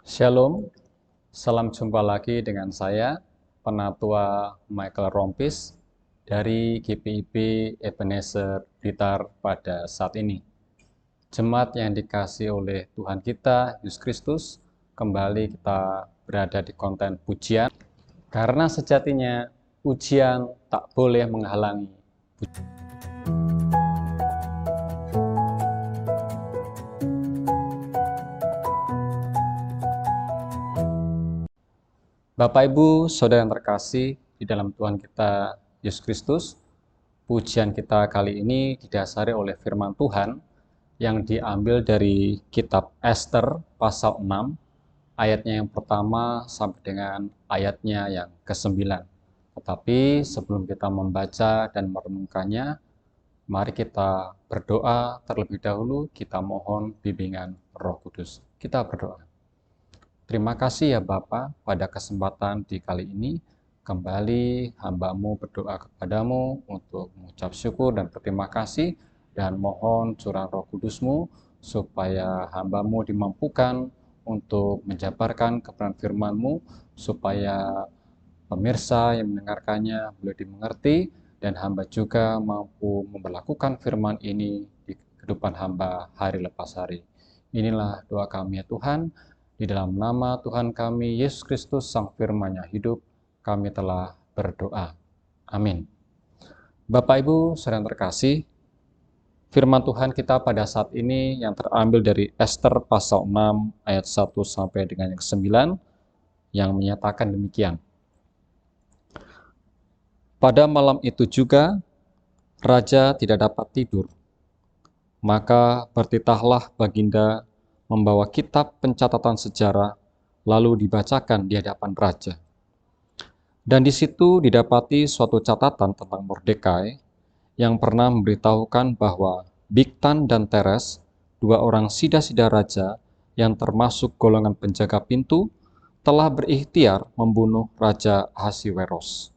Shalom, salam jumpa lagi dengan saya, Penatua Michael Rompis dari GPIB Ebenezer Blitar pada saat ini. Jemaat yang dikasihi oleh Tuhan kita, Yesus Kristus, kembali kita berada di konten pujian, karena sejatinya pujian tak boleh menghalangi. Bapak, Ibu, Saudara yang terkasih di dalam Tuhan kita, Yesus Kristus, pujian kita kali ini didasari oleh firman Tuhan yang diambil dari kitab Ester pasal 6, ayatnya yang pertama sampai dengan ayatnya yang ke-9. Tetapi sebelum kita membaca dan merenungkannya, mari kita berdoa terlebih dahulu, kita mohon bimbingan Roh Kudus. Kita berdoa. Terima kasih ya Bapa, pada kesempatan di kali ini, kembali hamba-Mu berdoa kepadamu untuk mengucap syukur dan berterima kasih, dan mohon curah Roh Kudus-Mu supaya hamba-Mu dimampukan untuk menjabarkan kebenaran firman-Mu, supaya pemirsa yang mendengarkannya boleh dimengerti, dan hamba juga mampu memperlakukan firman ini di kehidupan hamba hari lepas hari. Inilah doa kami ya Tuhan. Di dalam nama Tuhan kami, Yesus Kristus, Sang Firman-Nya hidup, kami telah berdoa. Amin. Bapak, Ibu, saudara yang terkasih, firman Tuhan kita pada saat ini yang terambil dari Ester pasal 6 ayat 1 sampai dengan yang ke-9 yang menyatakan demikian. Pada malam itu juga, raja tidak dapat tidur. Maka bertitahlah baginda membawa kitab pencatatan sejarah, lalu dibacakan di hadapan raja. Dan di situ didapati suatu catatan tentang Mordekai yang pernah memberitahukan bahwa Bigtan dan Teres, dua orang sida-sida raja yang termasuk golongan penjaga pintu, telah berikhtiar membunuh Raja Ahasiweros.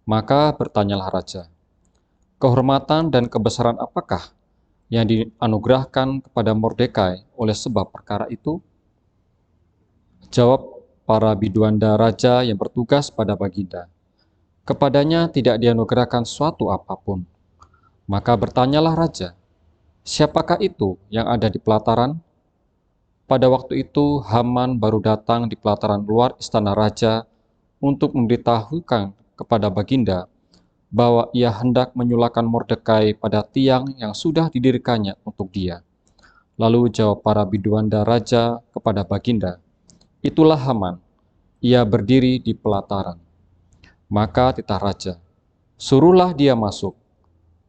Maka bertanyalah raja, kehormatan dan kebesaran apakah yang dianugerahkan kepada Mordekai oleh sebab perkara itu? Jawab para biduanda raja yang bertugas pada baginda, kepadanya tidak dianugerahkan suatu apapun. Maka bertanyalah raja, siapakah itu yang ada di pelataran? Pada waktu itu Haman baru datang di pelataran luar istana raja untuk memberitahukan kepada baginda bahwa ia hendak menyulakan Mordekai pada tiang yang sudah didirikannya untuk dia. Lalu jawab para biduanda raja kepada baginda, itulah Haman, ia berdiri di pelataran. Maka titah raja, suruhlah dia masuk.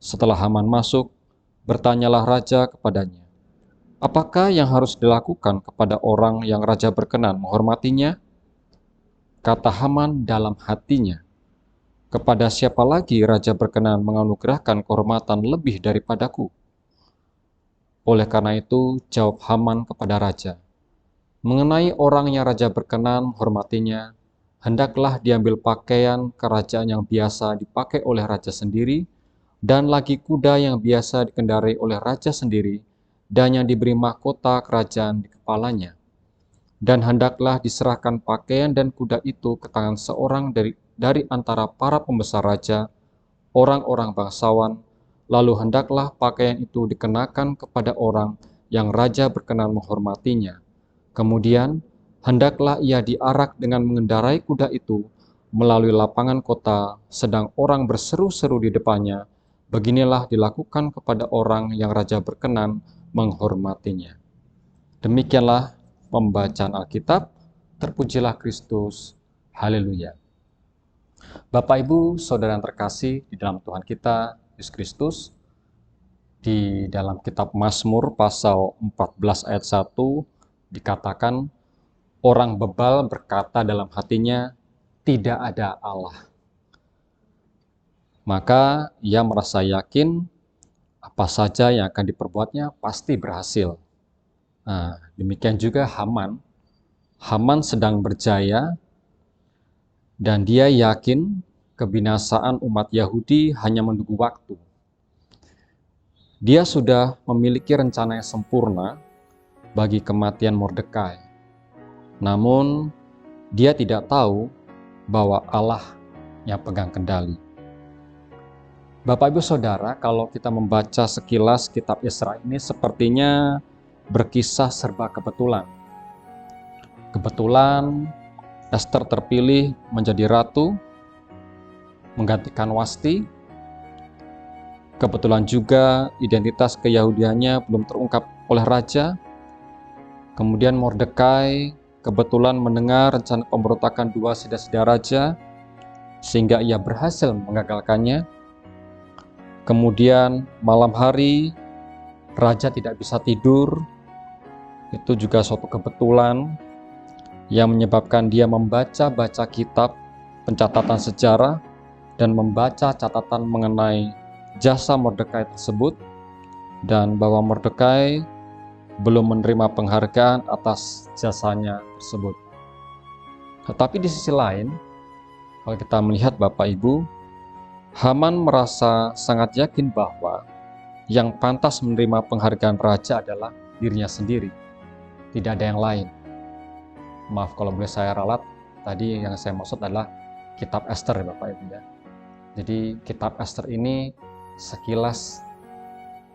Setelah Haman masuk, bertanyalah raja kepadanya, apakah yang harus dilakukan kepada orang yang raja berkenan menghormatinya? Kata Haman dalam hatinya, kepada siapa lagi raja berkenan menganugerahkan kehormatan lebih daripadaku? Oleh karena itu, jawab Haman kepada raja, mengenai orang yang raja berkenan menghormatinya, hendaklah diambil pakaian kerajaan yang biasa dipakai oleh raja sendiri, dan lagi kuda yang biasa dikendarai oleh raja sendiri, dan yang diberi mahkota kerajaan di kepalanya. Dan hendaklah diserahkan pakaian dan kuda itu ke tangan seorang dari antara para pembesar raja, orang-orang bangsawan, lalu hendaklah pakaian itu dikenakan kepada orang yang raja berkenan menghormatinya. Kemudian, hendaklah ia diarak dengan mengendarai kuda itu melalui lapangan kota, sedang orang berseru-seru di depannya. Beginilah dilakukan kepada orang yang raja berkenan menghormatinya. Demikianlah pembacaan Alkitab. Terpujilah Kristus. Haleluya. Bapak, Ibu, saudara yang terkasih di dalam Tuhan kita, Yesus Kristus, di dalam kitab Mazmur pasal 14 ayat 1 dikatakan, orang bebal berkata dalam hatinya, tidak ada Allah. Maka ia merasa yakin apa saja yang akan diperbuatnya pasti berhasil. Nah, demikian juga Haman. Haman sedang berjaya dan dia yakin kebinasaan umat Yahudi hanya menunggu waktu. Dia sudah memiliki rencana yang sempurna bagi kematian Mordekai. namun dia tidak tahu bahwa Allah yang pegang kendali. Bapak Ibu Saudara, kalau kita membaca sekilas kitab Esra ini sepertinya berkisah serba kebetulan. Kebetulan Ester terpilih menjadi ratu, menggantikan Wasti. Kebetulan juga identitas keyahudiannya belum terungkap oleh raja. Kemudian Mordekai kebetulan mendengar rencana pemberontakan dua sida-sida raja, sehingga ia berhasil mengagalkannya. Kemudian malam hari raja tidak bisa tidur, itu juga suatu kebetulan yang menyebabkan dia membaca kitab pencatatan sejarah dan membaca catatan mengenai jasa Mordekai tersebut, dan bahwa Mordekai belum menerima penghargaan atas jasanya tersebut. Tetapi di sisi lain, kalau kita melihat Bapak Ibu, Haman merasa sangat yakin bahwa yang pantas menerima penghargaan raja adalah dirinya sendiri, tidak ada yang lain. Maaf kalau boleh saya ralat, tadi yang saya maksud adalah kitab Ester ya Bapak Ibu ya. Jadi kitab Ester ini sekilas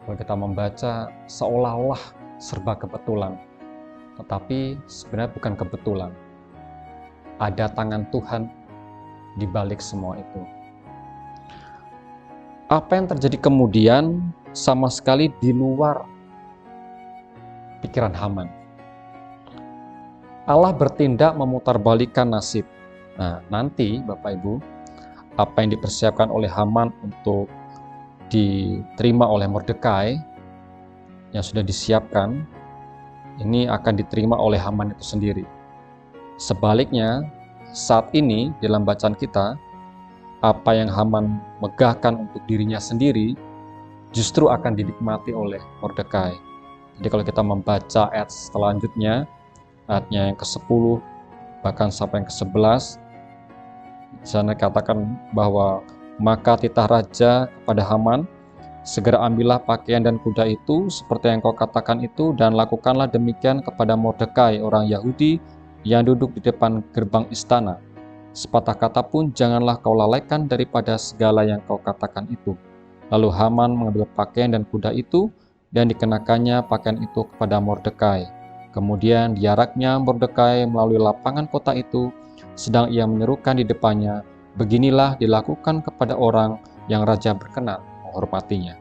kalau kita membaca seolah-olah serba kebetulan, tetapi sebenarnya bukan kebetulan. Ada tangan Tuhan di balik semua itu. Apa yang terjadi kemudian sama sekali di luar pikiran Haman. Allah bertindak memutarbalikkan nasib. Nah, nanti Bapak Ibu, apa yang dipersiapkan oleh Haman untuk diterima oleh Mordekai yang sudah disiapkan, ini akan diterima oleh Haman itu sendiri. Sebaliknya, saat ini dalam bacaan kita, apa yang Haman megahkan untuk dirinya sendiri justru akan dinikmati oleh Mordekai. Jadi kalau kita membaca ayat selanjutnya, ayatnya yang ke-10 bahkan sampai yang ke-11, di sana katakan bahwa maka titah raja kepada Haman, segera ambillah pakaian dan kuda itu seperti yang kau katakan itu, dan lakukanlah demikian kepada Mordekai orang Yahudi yang duduk di depan gerbang istana. Sepatah kata pun janganlah kau lalaikan daripada segala yang kau katakan itu. Lalu Haman mengambil pakaian dan kuda itu, dan dikenakannya pakaian itu kepada Mordekai. Kemudian diaraknya Mordekai melalui lapangan kota itu, sedang ia menyerukan di depannya, beginilah dilakukan kepada orang yang raja berkenan menghormatinya.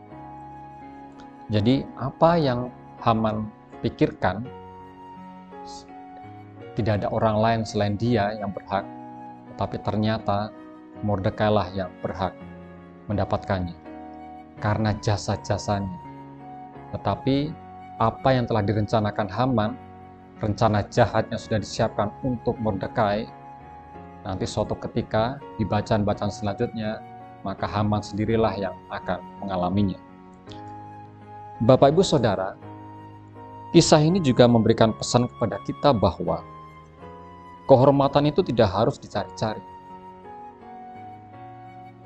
Jadi apa yang Haman pikirkan, tidak ada orang lain selain dia yang berhak, tapi ternyata Mordekai lah yang berhak mendapatkannya karena jasa-jasanya. Tetapi apa yang telah direncanakan Haman, rencana jahatnya sudah disiapkan untuk Mordekai, nanti suatu ketika di bacaan-bacaan selanjutnya, maka Haman sendirilah yang akan mengalaminya. Bapak Ibu Saudara, kisah ini juga memberikan pesan kepada kita bahwa kehormatan itu tidak harus dicari-cari.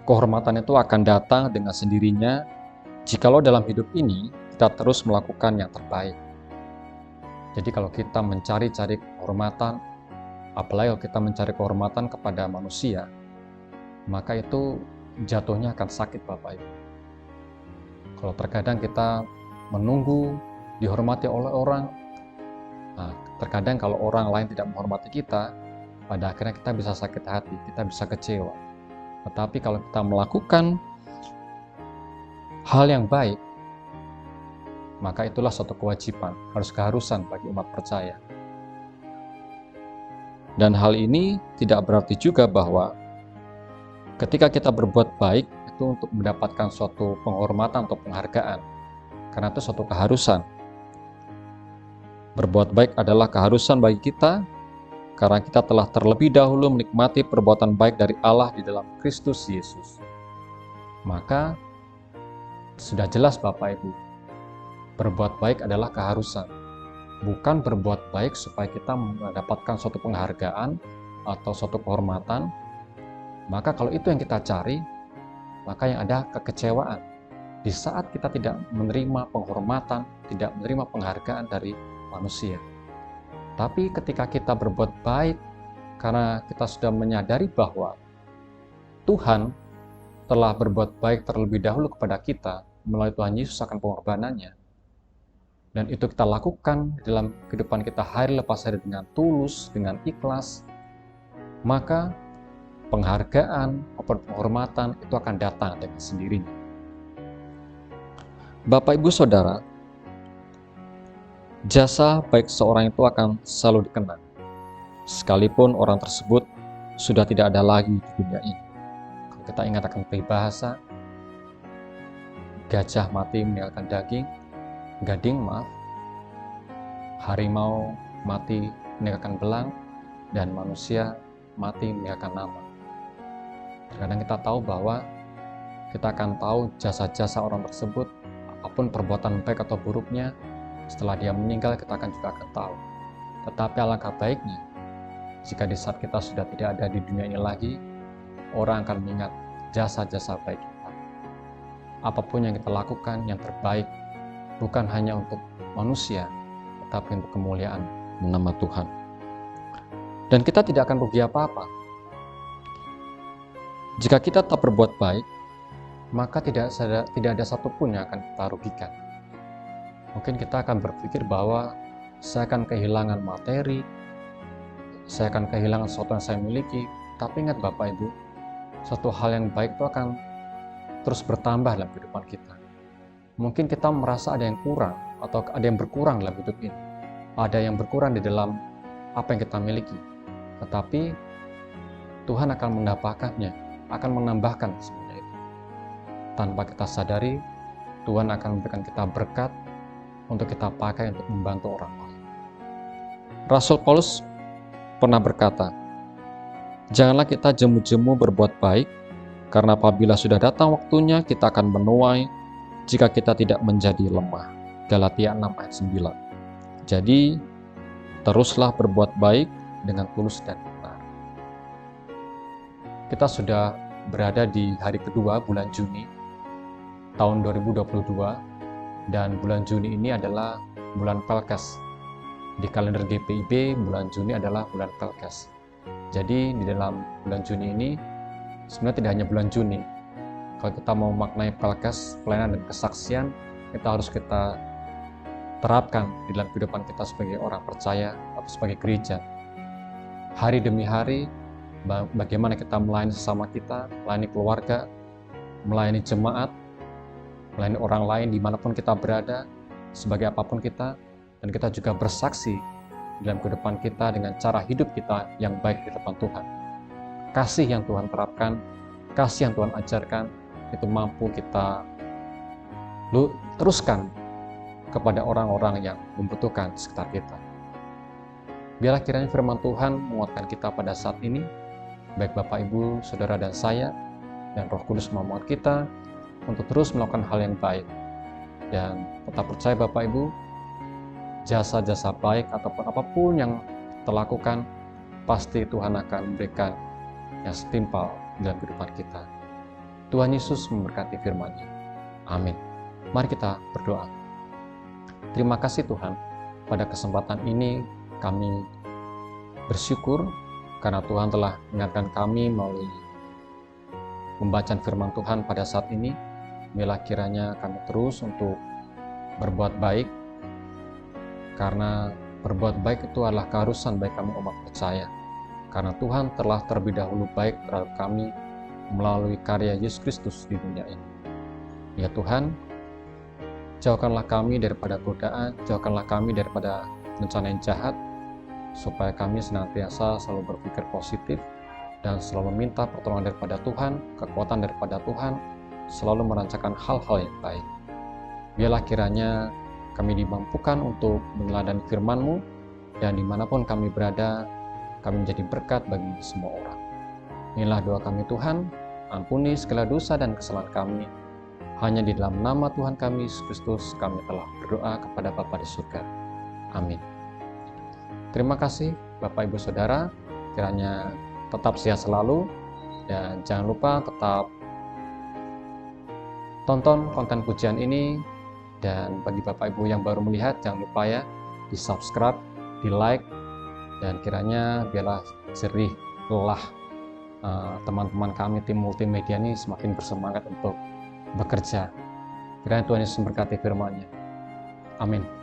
Kehormatan itu akan datang dengan sendirinya jikalau dalam hidup ini kita terus melakukan yang terbaik. Jadi kalau kita mencari-cari kehormatan, apalagi kalau kita mencari kehormatan kepada manusia, maka itu jatuhnya akan sakit Bapak Ibu. Kalau terkadang kita menunggu dihormati oleh orang, nah, terkadang kalau orang lain tidak menghormati kita, pada akhirnya kita bisa sakit hati, kita bisa kecewa. Tetapi kalau kita melakukan hal yang baik, maka itulah suatu kewajiban, harus keharusan bagi umat percaya. Dan hal ini tidak berarti juga bahwa ketika kita berbuat baik itu untuk mendapatkan suatu penghormatan atau penghargaan, karena itu suatu keharusan. Berbuat baik adalah keharusan bagi kita, karena kita telah terlebih dahulu menikmati perbuatan baik dari Allah di dalam Kristus Yesus. Maka sudah jelas Bapak Ibu, berbuat baik adalah keharusan, bukan berbuat baik supaya kita mendapatkan suatu penghargaan atau suatu kehormatan. Maka kalau itu yang kita cari, maka yang ada kekecewaan. Di saat kita tidak menerima penghormatan, tidak menerima penghargaan dari manusia. Tetapi ketika kita berbuat baik, karena kita sudah menyadari bahwa Tuhan telah berbuat baik terlebih dahulu kepada kita melalui Tuhan Yesus akan pengorbanannya, dan itu kita lakukan dalam kehidupan kita hari lepas hari dengan tulus, dengan ikhlas, maka penghargaan maupun penghormatan itu akan datang dengan sendirinya. Bapak, Ibu, Saudara, jasa baik seorang itu akan selalu dikenang, sekalipun orang tersebut sudah tidak ada lagi di dunia ini. Kalau kita ingat akan peribahasa, gajah mati meninggalkan gading harimau mati meninggalkan belang, dan manusia mati meninggalkan nama. Terkadang kita tahu bahwa kita akan tahu jasa-jasa orang tersebut, apapun perbuatan baik atau buruknya, setelah dia meninggal kita juga akan tahu. Tetapi alangkah baiknya jika di saat kita sudah tidak ada di dunia ini lagi, orang akan mengingat jasa-jasa baik kita. Apapun yang kita lakukan yang terbaik, bukan hanya untuk manusia, tetapi untuk kemuliaan nama Tuhan. Dan kita tidak akan rugi apa-apa. Jika kita tak berbuat baik, maka tidak ada satupun yang akan kita rugikan. Mungkin kita akan berpikir bahwa saya akan kehilangan materi, saya akan kehilangan sesuatu yang saya miliki. Tapi ingat Bapak Ibu, satu hal yang baik itu akan terus bertambah dalam kehidupan kita. Mungkin kita merasa ada yang kurang atau ada yang berkurang dalam hidup ini. Ada yang berkurang di dalam apa yang kita miliki. Tetapi Tuhan akan menambahkannya, akan menambahkan semuanya itu. Tanpa kita sadari, Tuhan akan memberikan kita berkat untuk kita pakai untuk membantu orang lain. Rasul Paulus pernah berkata, "Janganlah kita jemu-jemu berbuat baik, karena apabila sudah datang waktunya kita akan menuai jika kita tidak menjadi lemah." Galatia 6 ayat 9. Jadi, teruslah berbuat baik dengan tulus dan benar. Kita sudah berada di hari kedua bulan Juni tahun 2022, dan bulan Juni ini adalah bulan Pelkes. Di kalender GPIB, bulan Juni adalah bulan Pelkes. Jadi di dalam bulan Juni ini, sebenarnya tidak hanya bulan Juni. Kalau kita mau memaknai Pelkes, pelayanan dan kesaksian, kita terapkan di dalam kehidupan kita sebagai orang percaya atau sebagai gereja. Hari demi hari, bagaimana kita melayani sesama kita, melayani keluarga, melayani jemaat, melayani orang lain dimanapun kita berada, sebagai apapun kita, dan kita juga bersaksi dalam kehidupan kita dengan cara hidup kita yang baik di depan Tuhan. Kasih yang Tuhan terapkan, kasih yang Tuhan ajarkan, itu mampu kita teruskan kepada orang-orang yang membutuhkan di sekitar kita. Biarlah kiranya firman Tuhan menguatkan kita pada saat ini, baik Bapak, Ibu, Saudara, dan saya, dan Roh Kudus memohon kita untuk terus melakukan hal yang baik. Dan tetap percaya Bapak Ibu, jasa-jasa baik ataupun apapun yang kita lakukan, pasti Tuhan akan memberikan yang setimpal dalam kehidupan kita. Tuhan Yesus memberkati firman-Nya. Amin. Mari kita berdoa. Terima kasih Tuhan, pada kesempatan ini kami bersyukur karena Tuhan telah mengingatkan kami melalui pembacaan firman Tuhan pada saat ini. Biarlah kiranya kami terus untuk berbuat baik, karena berbuat baik itu adalah keharusan bagi kami umat percaya. Karena Tuhan telah terlebih dahulu baik terhadap kami melalui karya Yesus Kristus di dunia ini. Ya Tuhan, jauhkanlah kami daripada godaan, jauhkanlah kami daripada rencana yang jahat, supaya kami senantiasa selalu berpikir positif dan selalu minta pertolongan daripada Tuhan, kekuatan daripada Tuhan, selalu merancangkan hal-hal yang baik. Biarlah kiranya kami dimampukan untuk meneladani firman-Mu, dan dimanapun kami berada, kami menjadi berkat bagi semua orang. Inilah doa kami Tuhan, ampuni segala dosa dan kesalahan kami. Hanya di dalam nama Tuhan kami Yesus Kristus kami telah berdoa kepada Bapa di surga. Amin. Terima kasih Bapak, Ibu, Saudara, kiranya tetap sehat selalu, dan jangan lupa tetap tonton konten pujian ini. Dan bagi Bapak Ibu yang baru melihat, jangan lupa ya di subscribe, di like, Dan kiranya biarlah jerih, lelah teman-teman kami tim multimedia ini semakin bersemangat untuk bekerja. Kiranya Tuhan Yesus memberkati firman-Nya. Amin.